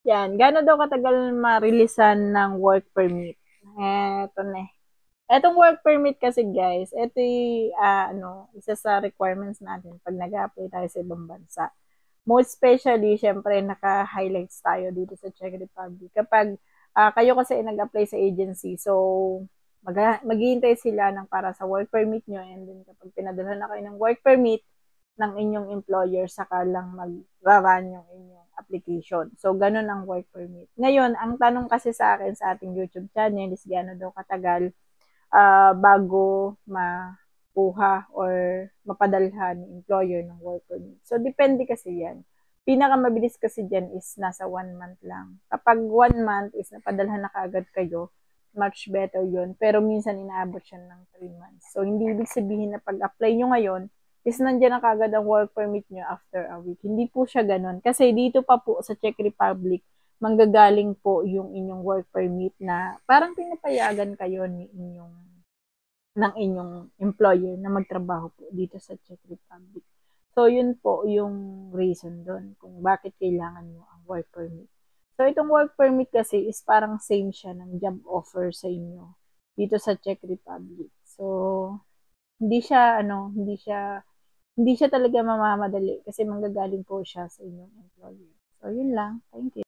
Yan, gaano daw katagal ma-releasean ng work permit? Eto na eh. Etong work permit kasi guys, ito yung isa sa requirements natin pag nag-apply tayo sa ibang bansa. Most especially, syempre, naka-highlights tayo dito sa Czech Republic. Kapag kayo kasi nag-apply sa agency, so maghihintay sila ng para sa work permit nyo, and then kapag pinadala na kayo ng work permit ng inyong employer, saka lang mag-run yung inyong application. So, ganun ang work permit. Ngayon, ang tanong kasi sa akin sa ating YouTube channel is gaano daw katagal bago makuha or mapadalhan ng employer ng work permit. So, depende kasi yan. Pinakamabilis kasi dyan is nasa 1 month lang. Kapag 1 month is napadalhan na kaagad kayo, much better yun. Pero minsan inaabot siya ng 3 months. So, hindi ibig sabihin na pag-apply nyo ngayon, is nandiyan na kagad ang work permit nyo after a week. Hindi po siya ganun. Kasi dito pa po sa Czech Republic, manggagaling po yung inyong work permit na parang pinapayagan kayo ng inyong employer na magtrabaho po dito sa Czech Republic. So, yun po yung reason doon kung bakit kailangan mo ang work permit. So, itong work permit kasi is parang same siya ng job offer sa inyo dito sa Czech Republic. So, hindi siya talaga mamamadali kasi manggagaling po siya sa inyong employer. So, yun lang. Thank you.